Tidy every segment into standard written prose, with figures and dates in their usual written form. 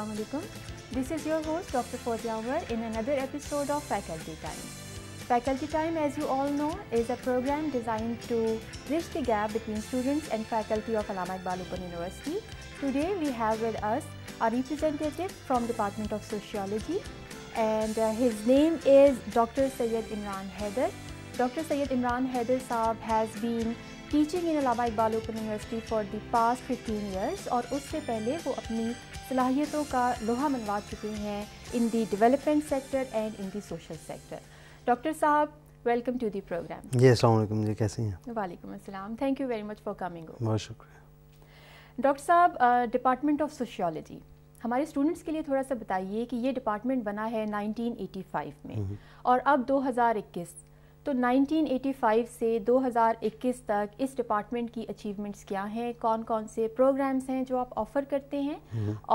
Assalamu alaikum. This is your host Dr. Fawzia Anwar in another episode of Faculty Time. Faculty Time, as you all know, is a program designed to bridge the gap between students and faculty of Allama Iqbal Open University. Today we have with us a representative from Department of Sociology, and his name is Dr. Syed Imran Haider. Dr. Syed Imran Haider Saab has been teaching in Allama Iqbal Open University for the past 15 years اور اس سے پہلے وہ اپنی صلاحیتوں کا لوہا منوا چکے ہیں in the development sector and in the social sector. Doctor صاحب, ویلکم ٹو دی پروگرام. جی السلام علیکم. جی کیسے ہیں؟ وعلیکم السلام. Thank you very much for coming. بہت شکریہ. ڈاکٹر صاحب, ڈپارٹمنٹ آف سوشیالوجی ہمارے اسٹوڈنٹس کے لیے تھوڑا سا بتائیے کہ یہ ڈپارٹمنٹ بنا ہے 1985 میں اور اب 2021, تو 1985 سے 2021 تک اس ڈپارٹمنٹ کی اچیومنٹس کیا ہیں, کون کون سے پروگرامز ہیں جو آپ آفر کرتے ہیں,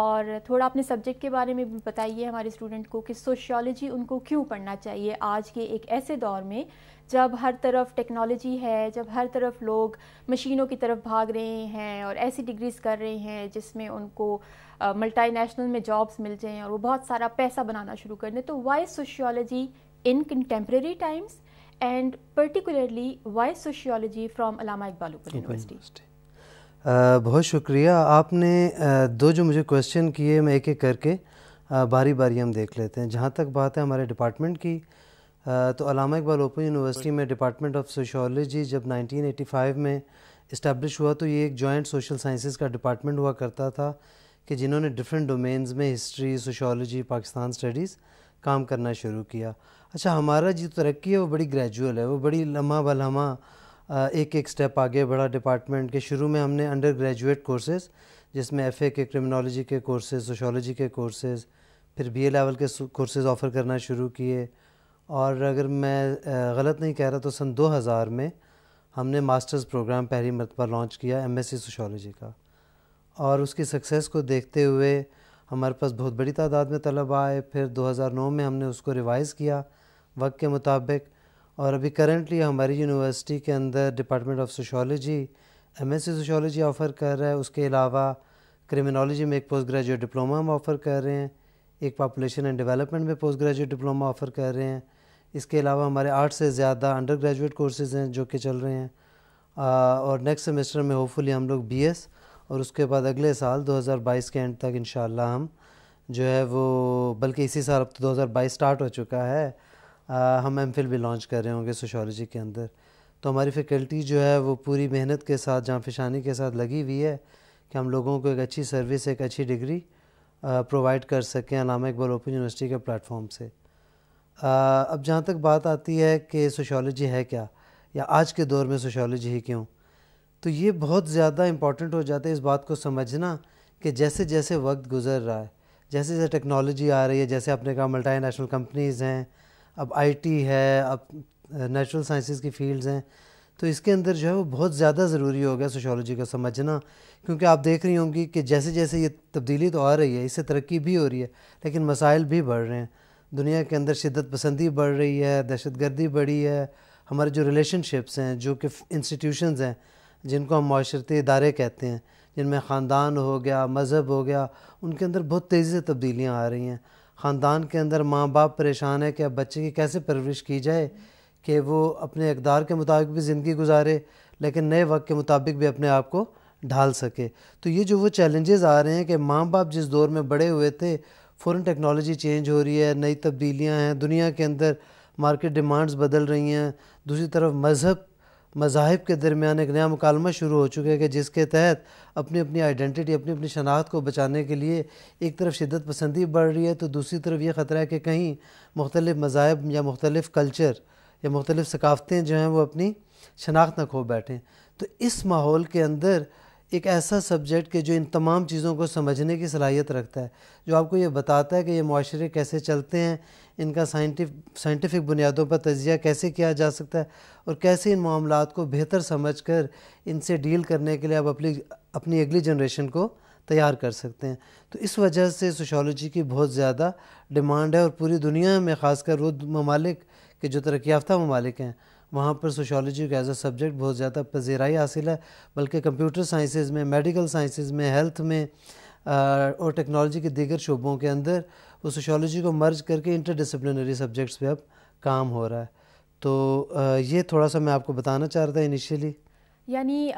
اور تھوڑا اپنے سبجیکٹ کے بارے میں بھی بتائیے ہمارے اسٹوڈنٹ کو کہ سوشیالوجی ان کو کیوں پڑھنا چاہیے آج کے ایک ایسے دور میں جب ہر طرف ٹیکنالوجی ہے, جب ہر طرف لوگ مشینوں کی طرف بھاگ رہے ہیں اور ایسی ڈگریز کر رہے ہیں جس میں ان کو ملٹی نیشنل میں جابس مل جائیں اور وہ بہت سارا پیسہ بنانا شروع کر دیں. تو why sociology in contemporary times and particularly why sociology from Allama Iqbal Open University. بہت شکریہ. آپ نے جو مجھے کویسچن کیے میں ایک ایک کر کے باری باری ہم دیکھ لیتے ہیں. جہاں تک بات ہے ہمارے ڈپارٹمنٹ کی, تو علامہ اقبال اوپن یونیورسٹی میں ڈپارٹمنٹ آف سوشیالوجی جب 1985 میں اسٹیبلش ہوا تو یہ ایک جوائنٹ سوشل سائنسز کا ڈپارٹمنٹ ہوا کرتا تھا کہ جنہوں نے ڈفرینٹ ڈومینز میں ہسٹری, سوشیالوجی, پاکستان اسٹڈیز کام کرنا شروع کیا. اچھا, ہمارا جو ترقی ہے وہ بڑی گریجول ہے, وہ بڑی لمحہ بلمحہ ایک ایک سٹیپ آگے بڑھا ڈپارٹمنٹ کے. شروع میں ہم نے انڈر گریجویٹ کورسز جس میں ایف اے کے کرمنالوجی کے کورسز, سوشیالوجی کے کورسز, پھر بی اے لیول کے کورسز آفر کرنا شروع کیے, اور اگر میں غلط نہیں کہہ رہا تو سن 2000 میں ہم نے ماسٹرز پروگرام پہلی مرتبہ لانچ کیا ایم ایس سی سوشیالوجی کا, اور اس کی سکسیس کو دیکھتے ہوئے ہمارے پاس بہت بڑی تعداد میں طلباء آئے. پھر 2009 میں ہم نے اس کو ریوائز کیا وقت کے مطابق, اور ابھی کرنٹلی ہماری یونیورسٹی کے اندر department of sociology M S C sociology offer کر رہا ہے. اس کے علاوہ کرمنالوجی میں ایک پوسٹ گریجویٹ ڈپلوما ہم آفر کر رہے ہیں, ایک پاپولیشن اینڈ ڈیولپمنٹ میں پوسٹ گریجویٹ ڈپلوما آفر کر رہے ہیں. اس کے علاوہ ہمارے 8 سے زیادہ انڈر گریجویٹ کورسز ہیں جو کہ چل رہے ہیں, اور نیکسٹ سیمسٹر میں ہوپفلی ہم لوگ بی ایس, اور اس کے بعد اگلے سال 2022 کے اینڈ تک انشاءاللہ ہم جو ہے وہ, بلکہ اسی سال اب تو 2022 سٹارٹ ہو چکا ہے, ہم ایم فل بھی لانچ کر رہے ہوں گے سوشیالوجی کے اندر. تو ہماری فیکلٹی جو ہے وہ پوری محنت کے ساتھ, جاں فشانی کے ساتھ لگی ہوئی ہے کہ ہم لوگوں کو ایک اچھی سروس, ایک اچھی ڈگری پرووائڈ کر سکیں علامہ اقبال اوپن یونیورسٹی کے پلیٹ فارم سے. اب جہاں تک بات آتی ہے کہ سوشیالوجی ہے کیا, یا آج کے دور میں سوشیالوجی ہی کیوں, تو یہ بہت زیادہ امپورٹنٹ ہو جاتا ہے اس بات کو سمجھنا کہ جیسے جیسے وقت گزر رہا ہے, جیسے جیسے ٹیکنالوجی آ رہی ہے, جیسے آپ نے کہا ملٹی نیشنل کمپنیز ہیں, اب آئی ٹی ہے, اب نیچرل سائنسز کی فیلڈز ہیں, تو اس کے اندر جو ہے وہ بہت زیادہ ضروری ہو گیا سوشیالوجی کو سمجھنا. کیونکہ آپ دیکھ رہی ہوں گی کہ جیسے جیسے یہ تبدیلی تو آ رہی ہے, اس سے ترقی بھی ہو رہی ہے, لیکن مسائل بھی بڑھ رہے ہیں. دنیا کے اندر شدت پسندی بڑھ رہی ہے, دہشت گردی بڑھی ہے, ہمارے جو ریلیشن شپس ہیں, جو کہ انسٹیٹیوشنز ہیں جن کو ہم معاشرتی ادارے کہتے ہیں, جن میں خاندان ہو گیا, مذہب ہو گیا, ان کے اندر بہت تیزی سے تبدیلیاں آ رہی ہیں. خاندان کے اندر ماں باپ پریشان ہے کہ اب بچے کی کیسے پرورش کی جائے کہ وہ اپنے اقدار کے مطابق بھی زندگی گزارے, لیکن نئے وقت کے مطابق بھی اپنے آپ کو ڈھال سکے. تو یہ جو وہ چیلنجز آ رہے ہیں کہ ماں باپ جس دور میں بڑے ہوئے تھے, فوراً ٹیکنالوجی چینج ہو رہی ہے, نئی تبدیلیاں ہیں, دنیا کے اندر مارکیٹ ڈیمانڈز بدل رہی ہیں. دوسری طرف مذاہب کے درمیان ایک نیا مکالمہ شروع ہو چکا ہے کہ جس کے تحت اپنی اپنی آئیڈینٹی, اپنی اپنی شناخت کو بچانے کے لیے ایک طرف شدت پسندی بڑھ رہی ہے, تو دوسری طرف یہ خطرہ ہے کہ کہیں مختلف مذاہب یا مختلف کلچر یا مختلف ثقافتیں جو ہیں وہ اپنی شناخت نہ کھو بیٹھیں. تو اس ماحول کے اندر ایک ایسا سبجیکٹ کہ جو ان تمام چیزوں کو سمجھنے کی صلاحیت رکھتا ہے, جو آپ کو یہ بتاتا ہے کہ یہ معاشرے کیسے چلتے ہیں, ان کا سائنٹیفک بنیادوں پر تجزیہ کیسے کیا جا سکتا ہے, اور کیسے ان معاملات کو بہتر سمجھ کر ان سے ڈیل کرنے کے لیے آپ اپنی اگلی جنریشن کو تیار کر سکتے ہیں. تو اس وجہ سے سوشیالوجی کی بہت زیادہ ڈیمانڈ ہے, اور پوری دنیا میں خاص کر وہ ممالک کہ جو ترقی یافتہ ممالک ہیں وہاں پر سوشیالوجی کا ایز اے سبجیکٹ بہت زیادہ پذیرائی حاصل ہے. بلکہ کمپیوٹر سائنسز میں, میڈیکل سائنسز میں, ہیلتھ میں, اور ٹیکنالوجی کے دیگر شعبوں کے اندر وہ سوشیالوجی کو مرج کر کے انٹر ڈسپلنری سبجیکٹس پہ اب کام ہو رہا ہے. تو یہ تھوڑا سا میں آپ کو بتانا چاہ رہا تھا انیشیلی. یعنی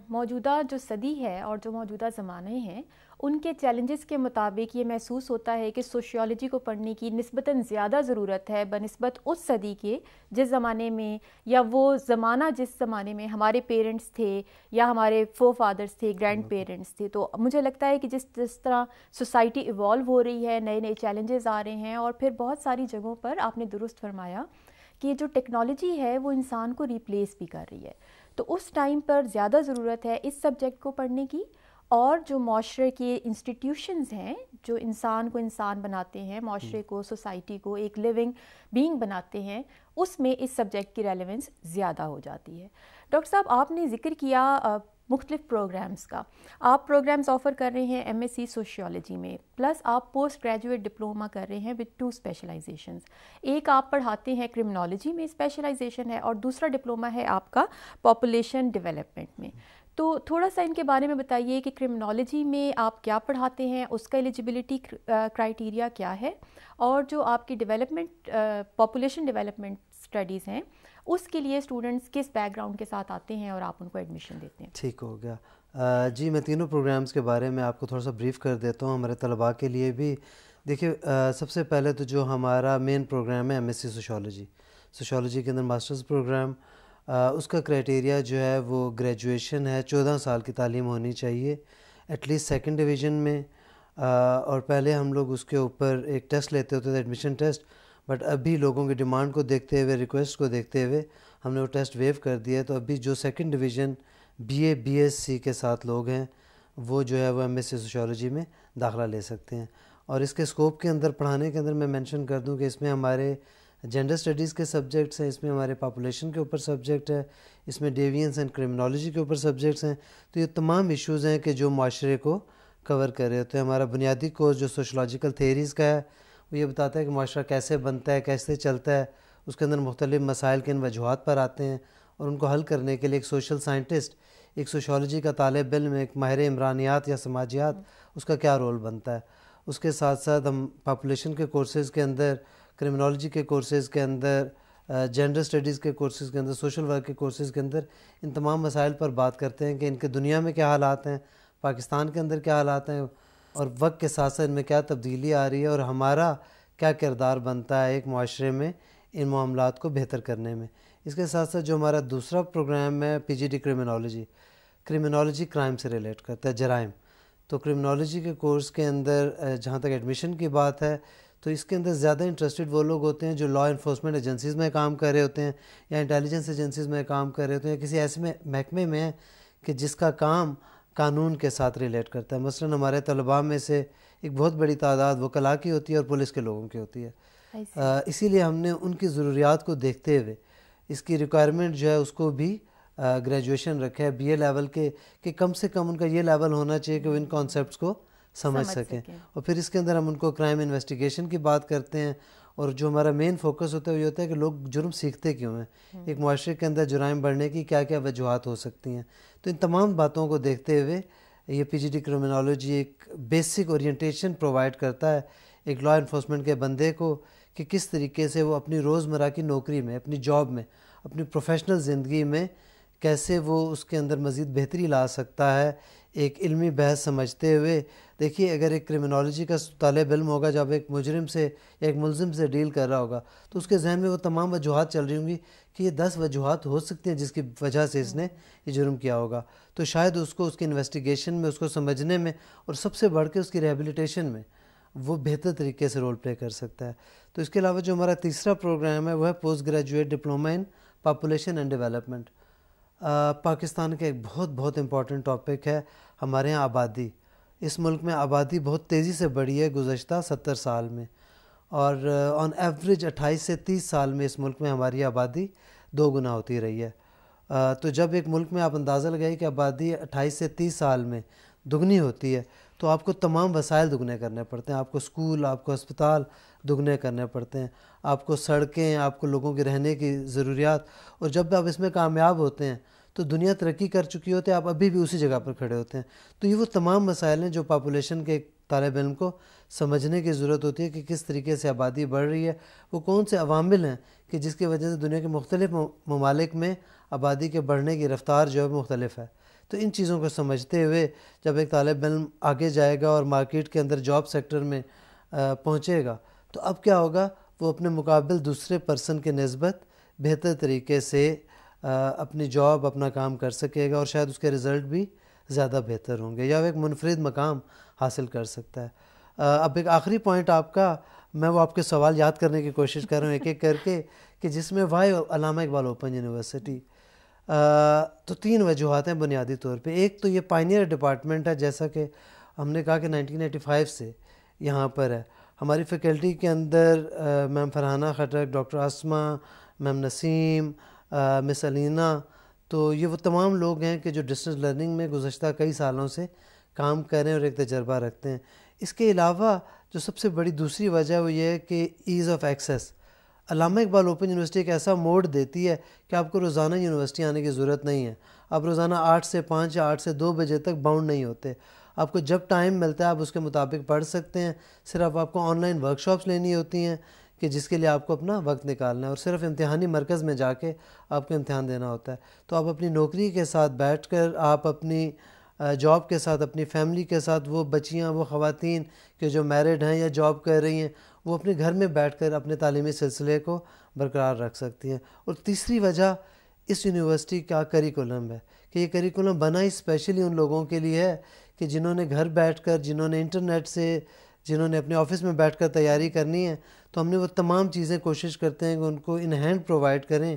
موجودہ جو صدی ہے اور جو موجودہ زمانے ہیں ان کے چیلنجز کے مطابق یہ محسوس ہوتا ہے کہ سوشیالوجی کو پڑھنے کی نسبتاً زیادہ ضرورت ہے بنسبت اس صدی کے جس زمانے میں یا وہ زمانہ جس زمانے میں ہمارے پیرنٹس تھے یا ہمارے فادرز تھے, گرینڈ پیرنٹس تھے. تو مجھے لگتا ہے کہ جس طرح سوسائٹی ایوالو ہو رہی ہے, نئے نئے چیلنجز آ رہے ہیں, اور پھر بہت ساری جگہوں پر آپ نے درست فرمایا کہ جو ٹیکنالوجی ہے وہ انسان کو ریپلیس بھی کر رہی ہے. تو اس ٹائم پر زیادہ ضرورت ہے اس سبجیکٹ کو پڑھنے کی, اور جو معاشرے کے انسٹیٹیوشنز ہیں جو انسان کو انسان بناتے ہیں, معاشرے کو, سوسائٹی کو ایک لیونگ بینگ بناتے ہیں, اس میں اس سبجیکٹ کی ریلیونس زیادہ ہو جاتی ہے. ڈاکٹر صاحب, آپ نے ذکر کیا مختلف پروگرامز کا. آپ پروگرامز آفر کر رہے ہیں ایم ایس سی سوشیالوجی میں, پلس آپ پوسٹ گریجویٹ ڈپلوما کر رہے ہیں وتھ 2 اسپیشلائزیشنز. ایک آپ پڑھاتے ہیں کرمنالوجی میں اسپیشلائزیشن ہے, اور دوسرا ڈپلوما ہے آپ کا پاپولیشن ڈیولپمنٹ میں. تو تھوڑا سا ان کے بارے میں بتائیے کہ کرمنالوجی میں آپ کیا پڑھاتے ہیں, اس کا ایلیجبلٹی کرائٹیریا کیا ہے, اور جو آپ کی ڈیولپمنٹ پاپولیشن ڈیولپمنٹ اسٹڈیز ہیں اس کے لیے اسٹوڈنٹس کس بیک گراؤنڈ کے ساتھ آتے ہیں اور آپ ان کو ایڈمیشن دیتے ہیں. ٹھیک ہو گیا. جی, میں تینوں پروگرامز کے بارے میں آپ کو تھوڑا سا بریف کر دیتا ہوں ہمارے طلباء کے لیے بھی. دیکھیے, سب سے پہلے تو جو ہمارا مین پروگرام ہے ایم ایس سی سوشیالوجی کے اندر ماسٹرز پروگرام, اس کا کرائٹیریا جو ہے وہ گریجویشن ہے, 14 سال کی تعلیم ہونی چاہیے ایٹ لیسٹ 2nd ڈویژن میں. اور پہلے ہم لوگ اس کے اوپر ایک ٹیسٹ لیتے ہوتے تھے, ایڈمیشن ٹیسٹ, بٹ ابھی لوگوں کی ڈیمانڈ کو دیکھتے ہوئے, ریکویسٹ کو دیکھتے ہوئے ہم نے وہ ٹیسٹ ویو کر دیا ہے. تو ابھی جو 2nd division B S C کے ساتھ لوگ ہیں وہ جو ہے وہ ایم ایس سی سوشیالوجی میں داخلہ لے سکتے ہیں. اور اس کے اسکوپ کے اندر پڑھانے کے اندر میں مینشن کر دوں کہ اس میں ہمارے جینڈر اسٹڈیز کے سبجیکٹس ہیں, اس میں ہمارے پاپولیشن کے اوپر سبجیکٹ ہے, اس میں ڈیوینس اینڈ کرمنالوجی کے اوپر سبجیکٹس ہیں. تو یہ تمام ایشوز ہیں کہ جو معاشرے کو کور کر رہے ہوتے ہیں. ہمارا بنیادی کورس جو سوشولوجیکل تھیریز کا ہے وہ یہ بتاتا ہے کہ معاشرہ کیسے بنتا ہے, کیسے چلتا ہے, اس کے اندر مختلف مسائل کن وجوہات پر آتے ہیں, اور ان کو حل کرنے کے لیے ایک سوشل سائنٹسٹ, ایک سوشیالوجی کا طالب علم, ایک ماہر عمرانیات یا سماجیات, اس کا کیا رول بنتا ہے. اس کے ساتھ ساتھ ہم پاپولیشن کے کورسز کے اندر, کرمنالوجی کے کورسز کے اندر, جینڈر اسٹڈیز کے کورسز کے اندر, سوشل ورک کے کورسز کے اندر ان تمام مسائل پر بات کرتے ہیں کہ ان کے دنیا میں کیا حالات ہیں, پاکستان کے اندر کیا حالات ہیں, اور وقت کے ساتھ ساتھ ان میں کیا تبدیلی آ رہی ہے, اور ہمارا کیا کردار بنتا ہے ایک معاشرے میں ان معاملات کو بہتر کرنے میں. اس کے ساتھ ساتھ جو ہمارا دوسرا پروگرام ہے پی جی ڈی کرمنالوجی کرائم سے ریلیٹ کرتا ہے, جرائم. تو کرمنالوجی کے کورس کے اندر جہاں تک ایڈمیشن کی بات ہے تو اس کے اندر زیادہ انٹرسٹڈ وہ لوگ ہوتے ہیں جو لا انفورسمنٹ ایجنسیز میں کام کر رہے ہوتے ہیں, یا انٹیلیجنس ایجنسیز میں کام کر رہے ہوتے ہیں, یا کسی ایسے محکمے میں ہیں کہ جس کا کام قانون کے ساتھ ریلیٹ کرتا ہے. مثلاً ہمارے طلباء میں سے ایک بہت بڑی تعداد وکلاء کی ہوتی ہے اور پولیس کے لوگوں کی ہوتی ہے. اسی لیے ہم نے ان کی ضروریات کو دیکھتے ہوئے اس کی ریکوائرمنٹ جو ہے اس کو بھی گریجویشن رکھا ہے, بی اے لیول کے, کہ کم سے کم ان کا یہ لیول ہونا چاہیے کہ وہ ان کانسیپٹس کو سمجھ سکیں. اور پھر اس کے اندر ہم ان کو کرائم انویسٹیگیشن کی بات کرتے ہیں, اور جو ہمارا مین فوکس ہوتا ہے وہ یہ ہوتا ہے کہ لوگ جرم سیکھتے کیوں ہیں, ایک معاشرے کے اندر جرائم بڑھنے کی کیا کیا وجوہات ہو سکتی ہیں. تو ان تمام باتوں کو دیکھتے ہوئے یہ پی جی ڈی کرمنالوجی ایک بیسک اورینٹیشن پرووائڈ کرتا ہے ایک لا انفورسمنٹ کے بندے کو کہ کس طریقے سے وہ اپنی روزمرہ کی نوکری میں, اپنی جاب میں, اپنی پروفیشنل زندگی میں کیسے وہ اس کے اندر مزید بہتری لا سکتا ہے, ایک علمی بحث سمجھتے ہوئے. دیکھیے, اگر ایک کرمنالوجی کا طالب علم ہوگا جب ایک مجرم سے یا ایک ملزم سے ڈیل کر رہا ہوگا تو اس کے ذہن میں وہ تمام وجوہات چل رہی ہوں گی کہ یہ 10 وجوہات ہو سکتی ہیں جس کی وجہ سے اس نے یہ جرم کیا ہوگا. تو شاید اس کو اس کی انویسٹیگیشن میں, اس کو سمجھنے میں, اور سب سے بڑھ کے اس کی ریہیبلیٹیشن میں وہ بہتر طریقے سے رول پلے کر سکتا ہے. تو اس کے علاوہ جو ہمارا تیسرا پروگرام ہے وہ ہے post graduate diploma in population and development. Pakistan کا ایک بہت امپورٹنٹ ٹاپک ہے ہمارے ہاں آبادی. اس ملک میں آبادی بہت تیزی سے بڑھی ہے گزشتہ 70 سال میں, اور آن ایوریج 28 سے 30 سال میں اس ملک میں ہماری آبادی 2 گنا ہوتی رہی ہے. تو جب ایک ملک میں آپ اندازہ لگائیے کہ آبادی 28 سے 30 سال میں دگنی ہوتی ہے تو آپ کو تمام وسائل دگنے کرنے پڑتے ہیں. آپ کو اسکول, آپ کو اسپتال دگنے کرنے پڑتے ہیں, آپ کو سڑکیں, آپ کو لوگوں کے رہنے کی ضروریات. اور جب آپ اس میں کامیاب ہوتے ہیں تو دنیا ترقی کر چکی ہوتی ہے، آپ ابھی بھی اسی جگہ پر کھڑے ہوتے ہیں. تو یہ وہ تمام مسائل ہیں جو پاپولیشن کے ایک طالب علم کو سمجھنے کی ضرورت ہوتی ہے کہ کس طریقے سے آبادی بڑھ رہی ہے، وہ کون سے عوامل ہیں کہ جس کی وجہ سے دنیا کے مختلف ممالک میں آبادی کے بڑھنے کی رفتار جو ہے مختلف ہے. تو ان چیزوں کو سمجھتے ہوئے جب ایک طالب علم آگے جائے گا اور مارکیٹ کے اندر جاب سیکٹر میں پہنچے گا تو اب کیا ہوگا، وہ اپنے مقابل دوسرے پرسن کے نسبت بہتر طریقے سے اپنی جاب اپنا کام کر سکے گا، اور شاید اس کے رزلٹ بھی زیادہ بہتر ہوں گے، یا وہ ایک منفرد مقام حاصل کر سکتا ہے. اب ایک آخری پوائنٹ آپ کا، میں وہ آپ کے سوال یاد کرنے کی کوشش کر رہا ہوں ایک ایک کر کے، کہ جس میں وائی علامہ اقبال اوپن یونیورسٹی. تو 3 وجوہات ہیں بنیادی طور پہ. ایک تو یہ پائنیئر ڈپارٹمنٹ ہے، جیسا کہ ہم نے کہا کہ 1985 سے یہاں پر ہے. ہماری فیکلٹی کے اندر میم فرحانہ خٹک، ڈاکٹر اسما، میم نسیم، مس علینا، تو یہ وہ تمام لوگ ہیں کہ جو ڈسٹنس لرننگ میں گزشتہ کئی سالوں سے کام کر رہے ہیں اور ایک تجربہ رکھتے ہیں. اس کے علاوہ جو سب سے بڑی دوسری وجہ وہ یہ ہے کہ as of access. Allama Iqbal open university ایک ایسا موڈ دیتی ہے کہ آپ کو روزانہ یونیورسٹی آنے کی ضرورت نہیں ہے. آپ روزانہ 8 سے 5 یا 8 سے 2 بجے تک باؤنڈ نہیں ہوتے. آپ کو جب ٹائم ملتا ہے آپ اس کے مطابق پڑھ سکتے ہیں. صرف آپ کو آن لائن ورک شاپس لینی ہوتی ہیں کہ جس کے لیے آپ کو اپنا وقت نکالنا ہے، اور صرف امتحانی مرکز میں جا کے آپ کو امتحان دینا ہوتا ہے. تو آپ اپنی نوکری کے ساتھ بیٹھ کر، آپ اپنی جاب کے ساتھ، اپنی فیملی کے ساتھ، وہ بچیاں، وہ خواتین کہ جو میرڈ ہیں یا جاب کر رہی ہیں، وہ اپنے گھر میں بیٹھ کر اپنے تعلیمی سلسلے کو برقرار رکھ سکتی ہیں. اور تیسری وجہ اس یونیورسٹی کا کریکولم ہے کہ یہ کریکولم بنا ہی اسپیشلی ان لوگوں کے لیے ہے کہ جنہوں نے گھر بیٹھ کر، جنہوں نے انٹرنیٹ سے، جنہوں نے اپنے آفس میں بیٹھ کر تیاری کرنی ہے. تو ہم نے وہ تمام چیزیں کوشش کرتے ہیں کہ ان کو ان ہینڈ پرووائڈ کریں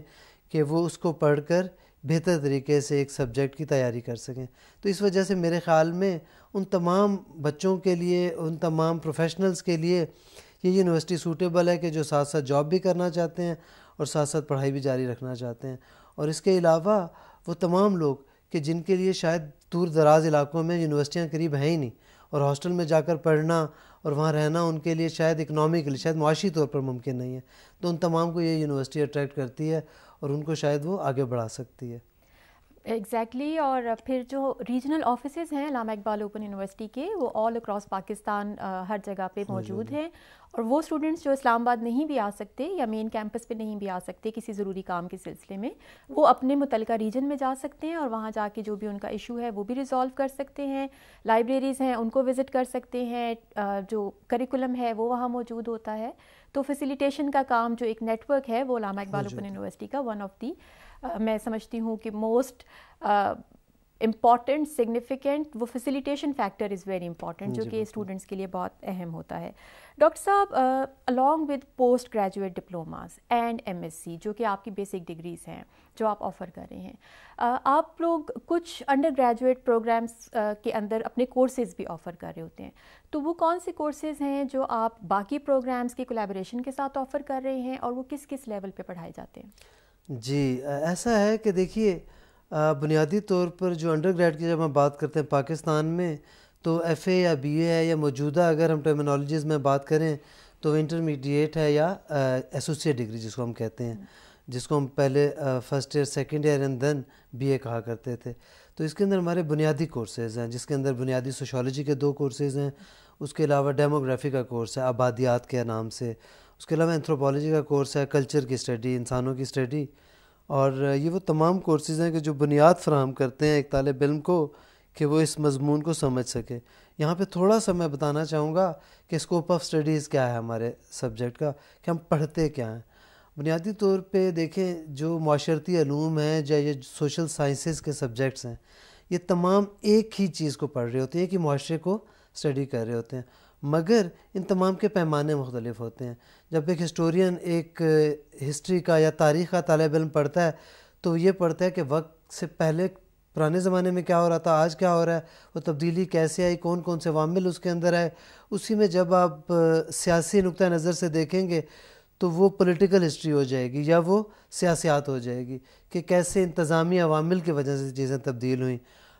کہ وہ اس کو پڑھ کر بہتر طریقے سے ایک سبجیکٹ کی تیاری کر سکیں. تو اس وجہ سے میرے خیال میں ان تمام بچوں کے لیے، ان تمام پروفیشنلز کے لیے یہ یونیورسٹی سوٹیبل ہے کہ جو ساتھ ساتھ جاب بھی کرنا چاہتے ہیں اور ساتھ ساتھ پڑھائی بھی جاری رکھنا چاہتے ہیں. اور اس کے علاوہ وہ تمام لوگ کہ جن کے لیے شاید دور دراز علاقوں میں یونیورسٹیاں قریب ہیں ہی نہیں، اور ہاسٹل میں جا کر پڑھنا اور وہاں رہنا ان کے لیے شاید اکنامکلی، شاید معاشی طور پر ممکن نہیں ہے. تو ان تمام کو یہ یونیورسٹی اٹریکٹ کرتی ہے اور ان کو شاید وہ آگے بڑھا سکتی ہے. ایگزیکٹلی. اور پھر جو ریجنل آفیسز ہیں علامہ اقبال اوپن یونیورسٹی کے، وہ آل اکراس پاکستان ہر جگہ پہ موجود ہیں. اور وہ اسٹوڈنٹس جو اسلام آباد نہیں بھی آ سکتے یا مین کیمپس پہ نہیں بھی آ سکتے کسی ضروری کام کے سلسلے میں، وہ اپنے متعلقہ ریجن میں جا سکتے ہیں اور وہاں جا کے جو بھی ان کا ایشو ہے وہ بھی ریزالو کر سکتے ہیں. لائبریریز ہیں ان کو وزٹ کر سکتے ہیں. جو کریکولم ہے وہ وہاں موجود ہوتا ہے. تو فیسیلیٹیشن کا کام جو ایک نیٹ ورک ہے وہ علامہ اقبال اوپن یونیورسٹی کا ون آف دی میں سمجھتی ہوں کہ موسٹ امپورٹنٹ سگنیفیکنٹ، وہ facilitation factor is very important, جو کہ اسٹوڈنٹس کے لیے بہت اہم ہوتا ہے. ڈاکٹر صاحب، along with post graduate diplomas and MSc جو کہ آپ کی بیسک ڈگریز ہیں جو آپ آفر کر رہے ہیں، آپ لوگ کچھ انڈر گریجویٹ پروگرامس کے اندر اپنے کورسز بھی آفر کر رہے ہوتے ہیں. تو وہ کون سے کورسز ہیں جو آپ باقی پروگرامس کی کولیبوریشن کے ساتھ آفر کر رہے ہیں، اور وہ کس کس لیول پہ پڑھائے جاتے ہیں؟ جی ایسا ہے کہ دیکھیے، بنیادی طور پر جو انڈر گریڈ کی جب ہم بات کرتے ہیں پاکستان میں، تو ایف اے یا بی اے ہے، یا موجودہ اگر ہم ٹرمینالوجیز میں بات کریں تو انٹرمیڈیٹ ہے یا ایسوسیٹ ڈگری جس کو ہم کہتے ہیں، جس کو ہم پہلے first year, second year and then B A کہا کرتے تھے. تو اس کے اندر ہمارے بنیادی کورسز ہیں، جس کے اندر بنیادی سوشالوجی کے 2 کورسز ہیں. اس کے علاوہ ڈیموگرافی کا کورس ہے آبادیات کے نام سے. اس کے علاوہ اینتھروپولوجی کا کورس ہے، کلچر کی اسٹڈی، انسانوں کی اسٹڈی. اور یہ وہ تمام کورسز ہیں کہ جو بنیاد فراہم کرتے ہیں ایک طالب علم کو کہ وہ اس مضمون کو سمجھ سکے. یہاں پہ تھوڑا سا میں بتانا چاہوں گا کہ اسکوپ آف اسٹڈیز کیا ہے ہمارے سبجیکٹ کا، کہ ہم پڑھتے کیا ہیں. بنیادی طور پہ دیکھیں، جو معاشرتی علوم ہیں یا یہ سوشل سائنسز کے سبجیکٹس ہیں، یہ تمام ایک ہی چیز کو پڑھ رہے ہوتے ہیں کہ معاشرے کو اسٹڈی کر رہے ہوتے ہیں، مگر ان تمام کے پیمانے مختلف ہوتے ہیں. جب ایک ہسٹورین ایک ہسٹری کا یا تاریخ کا طالب علم پڑھتا ہے تو یہ پڑھتا ہے کہ وقت سے پہلے پرانے زمانے میں کیا ہو رہا تھا، آج کیا ہو رہا ہے، وہ تبدیلی کیسے آئی، کون کون سے عوامل اس کے اندر آئے. اسی میں جب آپ سیاسی نقطہ نظر سے دیکھیں گے تو وہ پولیٹیکل ہسٹری ہو جائے گی یا وہ سیاسیات ہو جائے گی کہ کیسے انتظامی عوامل کی وجہ سے چیزیں تبدیل ہوئیں.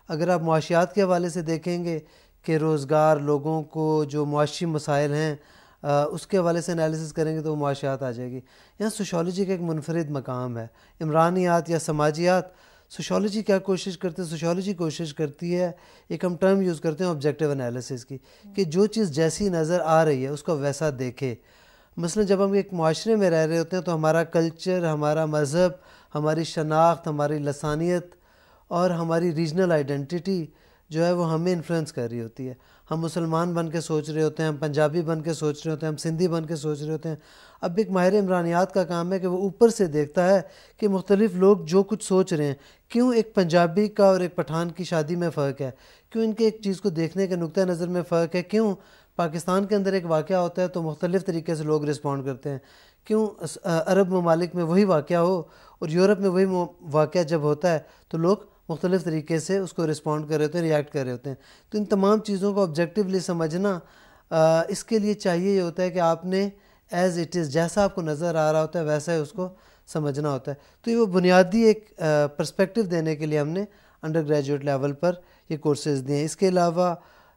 اگر آپ معاشیات کے حوالے سے دیکھیں گے کہ روزگار، لوگوں کو جو معاشی مسائل ہیں اس کے حوالے سے انالیسس کریں گے تو وہ معاشیات آ جائے گی. یہاں سوشالوجی کا ایک منفرد مقام ہے. عمرانیات یا سماجیات سوشیالوجی کیا کوشش کرتے ہیں؟ سوشیالوجی کوشش کرتی ہے، ایک ہم ٹرم یوز کرتے ہیں آبجیکٹیو انالیسس کی، کہ جو چیز جیسی نظر آ رہی ہے اس کو ویسا دیکھے. مثلا جب ہم ایک معاشرے میں رہ رہے ہوتے ہیں تو ہمارا کلچر، ہمارا مذہب، ہماری شناخت، ہماری لسانیت اور ہماری ریجنل آئیڈینٹی جو ہے وہ ہمیں انفلوئنس کر رہی ہوتی ہے. ہم مسلمان بن کے سوچ رہے ہوتے ہیں، ہم پنجابی بن کے سوچ رہے ہوتے ہیں، ہم سندھی بن کے سوچ رہے ہوتے ہیں. اب ایک ماہر عمرانیات کا کام ہے کہ وہ اوپر سے دیکھتا ہے کہ مختلف لوگ جو کچھ سوچ رہے ہیں، کیوں ایک پنجابی کا اور ایک پٹھان کی شادی میں فرق ہے، کیوں ان کے ایک چیز کو دیکھنے کے نقطہ نظر میں فرق ہے، کیوں پاکستان کے اندر ایک واقعہ ہوتا ہے تو مختلف طریقے سے لوگ رسپونڈ کرتے ہیں، کیوں عرب ممالک میں وہی واقعہ ہو اور یورپ میں وہی واقعہ جب ہوتا ہے تو لوگ مختلف طریقے سے اس کو رسپونڈ کر رہے ہوتے ہیں، ریئیکٹ کر رہے ہوتے ہیں. تو ان تمام چیزوں کو آبجیکٹیولی سمجھنا، اس کے لیے چاہیے یہ ہوتا ہے کہ آپ نے ایز اٹ از، جیسا آپ کو نظر آ رہا ہوتا ہے ویسا ہی اس کو سمجھنا ہوتا ہے. تو یہ وہ بنیادی ایک پرسپیکٹیو دینے کے لیے ہم نے انڈر گریجویٹ لیول پر یہ کورسز دیے ہیں. اس کے علاوہ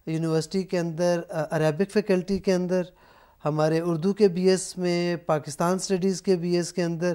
یونیورسٹی کے اندر عربک فیکلٹی کے اندر، ہمارے اردو کے بی ایس میں، پاکستان اسٹڈیز کے بی ایس کے اندر،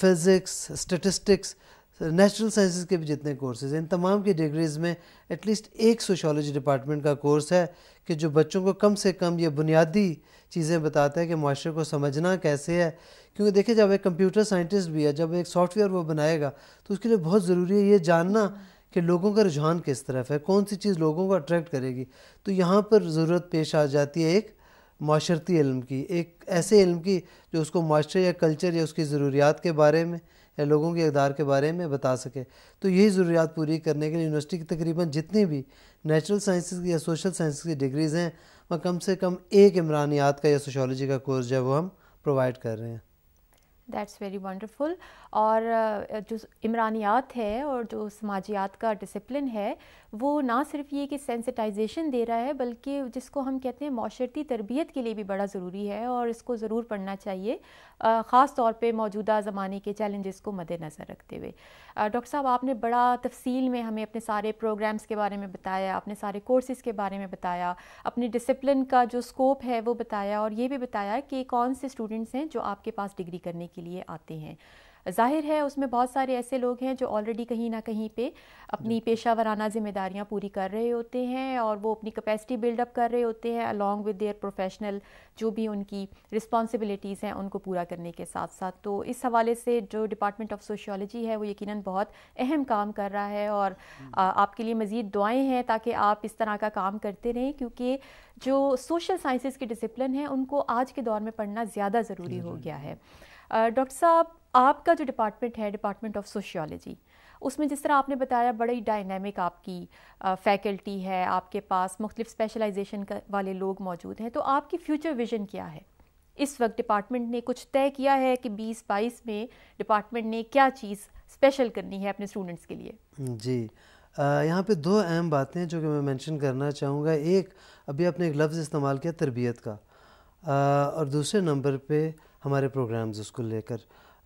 فزکس، اسٹیٹسٹکس، نیچرل سائنسز کے بھی جتنے کورسز ہیں، ان تمام کی ڈگریز میں ایٹ لیسٹ ایک سوشیالوجی ڈپارٹمنٹ کا کورس ہے کہ جو بچوں کو کم سے کم یہ بنیادی چیزیں بتاتا ہے کہ معاشرے کو سمجھنا کیسے ہے. کیونکہ دیکھیں جب ایک کمپیوٹر سائنٹسٹ بھی ہے، جب ایک سافٹ ویئر وہ بنائے گا تو اس کے لیے بہت ضروری ہے یہ جاننا کہ لوگوں کا رجحان کس طرف ہے، کون سی چیز لوگوں کو اٹریکٹ کرے گی. تو یہاں پر ضرورت پیش آ جاتی ہے ایک معاشرتی علم کی، ایک ایسے علم کی جو اس کو معاشرے یا کلچر یا اس کی ضروریات کے بارے میں یا لوگوں کے اقدار کے بارے میں بتا سکے. تو یہی ضروریات پوری کرنے کے لیے یونیورسٹی کی تقریباً جتنی بھی نیچرل سائنسز یا سوشل سائنسز کی ڈگریز ہیں، وہ کم سے کم ایک عمرانیات کا یا سوشیالوجی کا کورس جو ہے وہ ہم پرووائڈ کر رہے ہیں. That's very wonderful. اور جو عمرانیات ہے اور جو سماجیات کا ڈسپلن ہے وہ نہ صرف یہ کہ سینسٹائزیشن دے رہا ہے، بلکہ جس کو ہم کہتے ہیں معاشرتی تربیت کے لیے بھی بڑا ضروری ہے، اور اس کو ضرور پڑھنا چاہیے، خاص طور پہ موجودہ زمانے کے چیلنجز کو مد نظر رکھتے ہوئے. ڈاکٹر صاحب، آپ نے بڑا تفصیل میں ہمیں اپنے سارے پروگرامز کے بارے میں بتایا، اپنے سارے کورسز کے بارے میں بتایا، اپنے ڈسپلن کا جو اسکوپ ہے وہ بتایا، اور یہ بھی بتایا کہ کون سے اسٹوڈنٹس ہیں جو آپ کے پاس ڈگری کرنے کے لیے آتے ہیں. ظاہر ہے اس میں بہت سارے ایسے لوگ ہیں جو آلریڈی کہیں نہ کہیں پہ اپنی پیشہ ورانہ ذمہ داریاں پوری کر رہے ہوتے ہیں، اور وہ اپنی کیپیسٹی بلڈ اپ کر رہے ہوتے ہیں along with their پروفیشنل جو بھی ان کی رسپانسبلٹیز ہیں ان کو پورا کرنے کے ساتھ ساتھ. تو اس حوالے سے جو ڈپارٹمنٹ آف سوشیالوجی ہے وہ یقیناً بہت اہم کام کر رہا ہے، اور آپ کے لیے مزید دعائیں ہیں تاکہ آپ اس طرح کا کام کرتے رہیں، کیونکہ جو سوشل سائنسز کے ڈسپلن ہیں ان کو آج کے دور میں پڑھنا زیادہ ضروری ہو گیا ہے. ڈاکٹر صاحب، آپ کا جو ڈپارٹمنٹ ہے ڈپارٹمنٹ آف سوشیالوجی، اس میں جس طرح آپ نے بتایا بڑی ڈائنامک آپ کی فیکلٹی ہے، آپ کے پاس مختلف اسپیشلائزیشن والے لوگ موجود ہیں، تو آپ کی فیوچر ویژن کیا ہے؟ اس وقت ڈپارٹمنٹ نے کچھ طے کیا ہے کہ 2022 میں ڈپارٹمنٹ نے کیا چیز اسپیشل کرنی ہے اپنے اسٹوڈنٹس کے لیے؟ جی، یہاں پہ دو اہم باتیں جو کہ میں مینشن کرنا چاہوں گا. ایک، ابھی آپ نے ایک لفظ استعمال کیا تربیت کا، اور دوسرے نمبر پہ ہمارے پروگرامز اس کو لے کر.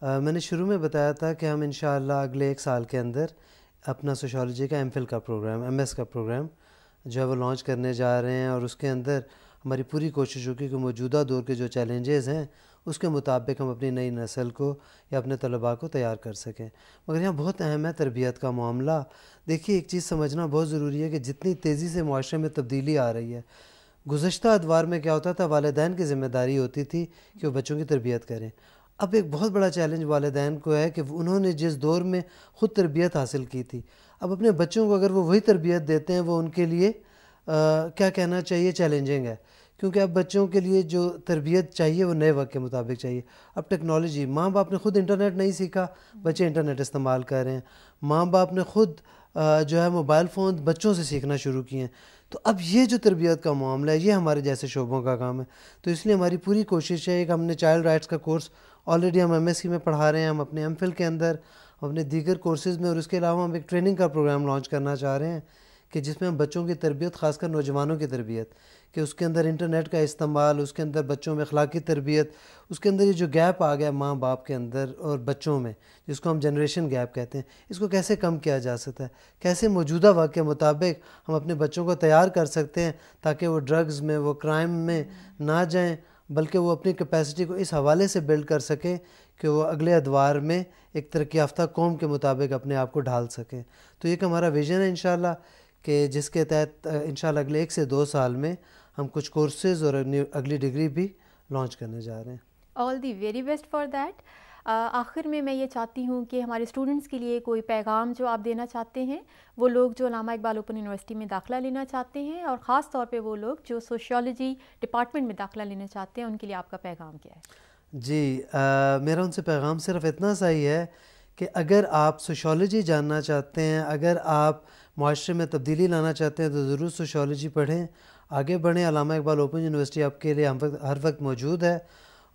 میں نے شروع میں بتایا تھا کہ ہم انشاءاللہ اگلے 1 سال کے اندر اپنا سوشیالوجی کا ایم فل کا پروگرام، ایم ایس کا پروگرام جو ہے وہ لانچ کرنے جا رہے ہیں، اور اس کے اندر ہماری پوری کوشش ہوگی کہ موجودہ دور کے جو چیلنجز ہیں اس کے مطابق ہم اپنی نئی نسل کو یا اپنے طلباء کو تیار کر سکیں. مگر یہاں بہت اہم ہے تربیت کا معاملہ. دیکھیے، ایک چیز سمجھنا بہت ضروری ہے کہ جتنی تیزی سے معاشرے میں تبدیلی آ رہی ہے، گزشتہ ادوار میں کیا ہوتا تھا، والدین کی ذمہ داری ہوتی تھی کہ وہ بچوں کی تربیت کریں. اب ایک بہت بڑا چیلنج والدین کو ہے کہ انہوں نے جس دور میں خود تربیت حاصل کی تھی، اب اپنے بچوں کو اگر وہ وہی تربیت دیتے ہیں، وہ ان کے لیے کیا کہنا چاہیے، چیلنجنگ ہے. کیونکہ اب بچوں کے لیے جو تربیت چاہیے وہ نئے وقت کے مطابق چاہیے. اب ٹیکنالوجی، ماں باپ نے خود انٹرنیٹ نہیں سیکھا، بچے انٹرنیٹ استعمال کر رہے ہیں. ماں باپ نے خود جو ہے موبائل فون بچوں سے سیکھنا شروع کیے ہیں. تو اب یہ جو تربیت کا معاملہ ہے یہ ہمارے جیسے شعبوں کا کام ہے. تو اس لیے ہماری پوری کوشش ہے کہ ہم نے چائلڈ رائٹس کا کورس آلریڈی ہم ایم ایس سی میں پڑھا رہے ہیں، ہم اپنے ایم فل کے اندر، اپنے دیگر کورسز میں، اور اس کے علاوہ ہم ایک ٹریننگ کا پروگرام لانچ کرنا چاہ رہے ہیں کہ جس میں ہم بچوں کی تربیت، خاص کر نوجوانوں کی تربیت، کہ اس کے اندر انٹرنیٹ کا استعمال، اس کے اندر بچوں میں اخلاقی تربیت، اس کے اندر یہ جو گیپ آ گیا ماں باپ کے اندر اور بچوں میں، جس کو ہم جنریشن گیپ کہتے ہیں، اس کو کیسے کم کیا جا سکتا ہے، کیسے موجودہ وقت کے مطابق ہم اپنے بچوں کو تیار کر سکتے ہیں تاکہ وہ ڈرگز میں، وہ کرائم میں نہ جائیں، بلکہ وہ اپنی کیپیسٹی کو اس حوالے سے بلڈ کر سکیں کہ وہ اگلے ادوار میں ایک ترقی یافتہ قوم کے مطابق اپنے آپ کو ڈھال سکیں. تو یہ کہ ہمارا ویژن ہے انشاءاللہ کہ جس کے تحت انشاءاللہ اگلے 1 سے 2 سال میں ہم کچھ کورسز اور اگلی ڈگری بھی لانچ کرنے جا رہے ہیں. All the very best for that. آخر میں یہ چاہتی ہوں کہ ہمارے اسٹوڈنٹس کے لیے کوئی پیغام جو آپ دینا چاہتے ہیں، وہ لوگ جو علامہ اقبال اوپن یونیورسٹی میں داخلہ لینا چاہتے ہیں، اور خاص طور پہ وہ لوگ جو سوشیالوجی ڈپارٹمنٹ میں داخلہ لینا چاہتے ہیں، ان کے لیے آپ کا پیغام کیا ہے؟ جی میرا ان سے پیغام صرف اتنا سا ہی ہے کہ اگر آپ سوشیالوجی جاننا چاہتے ہیں، اگر آپ معاشرے میں تبدیلی لانا چاہتے ہیں، تو ضرور سوشیالوجی پڑھیں، آگے بڑھیں. علامہ اقبال اوپن یونیورسٹی آپ کے لیے ہر وقت موجود ہے.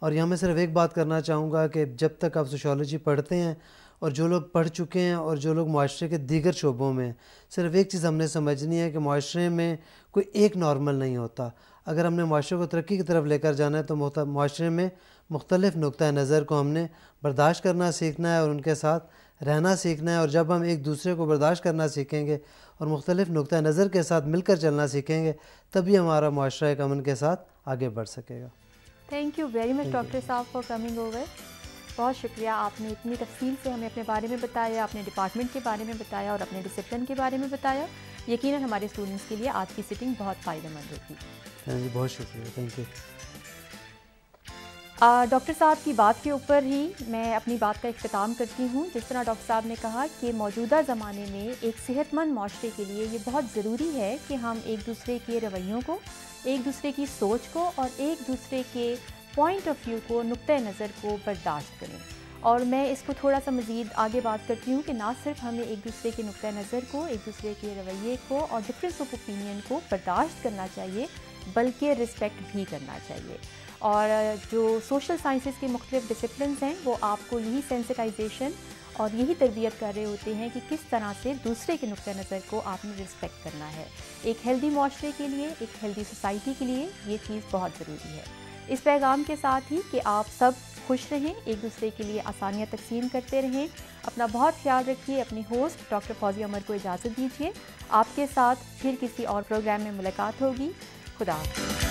اور یہاں میں صرف ایک بات کرنا چاہوں گا کہ جب تک آپ سوشیالوجی پڑھتے ہیں، اور جو لوگ پڑھ چکے ہیں اور جو لوگ معاشرے کے دیگر شعبوں میں، صرف ایک چیز ہم نے سمجھنی ہے کہ معاشرے میں کوئی ایک نارمل نہیں ہوتا. اگر ہم نے معاشرے کو ترقی کی طرف لے کر جانا ہے تو معاشرے میں مختلف نقطۂ نظر کو ہم نے برداشت کرنا سیکھنا ہے اور ان کے ساتھ رہنا سیکھنا ہے. اور جب ہم ایک دوسرے کو برداشت کرنا سیکھیں گے اور مختلف نقطۂ نظر کے ساتھ مل کر چلنا سیکھیں گے، تبھی ہمارا معاشرہ ایک امن کے ساتھ آگے بڑھ سکے گا. Thank you very much doctor صاحب فار کمنگ اوور. بہت شکریہ، آپ نے اتنی تفصیل سے ہمیں اپنے بارے میں بتایا، اپنے ڈپارٹمنٹ کے بارے میں بتایا اور اپنے ڈسپلن کے بارے میں بتایا. یقیناً ہمارے اسٹوڈنٹس کے لیے آج کی سٹنگ بہت فائدہ مند ہوگی. جی بہت شکریہ، تھینک یو. ڈاکٹر صاحب کی بات کے اوپر ہی میں اپنی بات کا اختتام کرتی ہوں. جس طرح ڈاکٹر صاحب نے کہا کہ موجودہ زمانے میں ایک صحت مند معاشرے کے لیے یہ بہت ضروری ہے کہ ہم ایک دوسرے کے رویوں کو، ایک دوسرے کی سوچ کو اور ایک دوسرے کے پوائنٹ آف ویو کو، نقطۂ نظر کو برداشت کریں. اور میں اس کو تھوڑا سا مزید آگے بات کرتی ہوں کہ نہ صرف ہمیں ایک دوسرے کے نقطۂ نظر کو، ایک دوسرے کے رویے کو اور ڈفرینس آف اوپینین کو برداشت کرنا چاہیے، بلکہ رسپیکٹ بھی کرنا چاہیے. اور جو سوشل سائنسز کے مختلف ڈسپلنز ہیں وہ آپ کو یہی سینسٹائزیشن اور یہی تربیت کر رہے ہوتے ہیں کہ کس طرح سے دوسرے کے نقطۂ نظر کو آپ نے رسپیکٹ کرنا ہے. ایک ہیلدی معاشرے کے لیے، ایک ہیلدی سوسائٹی کے لیے یہ چیز بہت ضروری ہے. اس پیغام کے ساتھ ہی کہ آپ سب خوش رہیں، ایک دوسرے کے لیے آسانیاں تقسیم کرتے رہیں. اپنا بہت خیال رکھیے. اپنی ہوسٹ ڈاکٹر فوزیہ عمر کو اجازت دیجیے. آپ کے ساتھ پھر کسی اور پروگرام میں ملاقات ہوگی. خدا حافظ.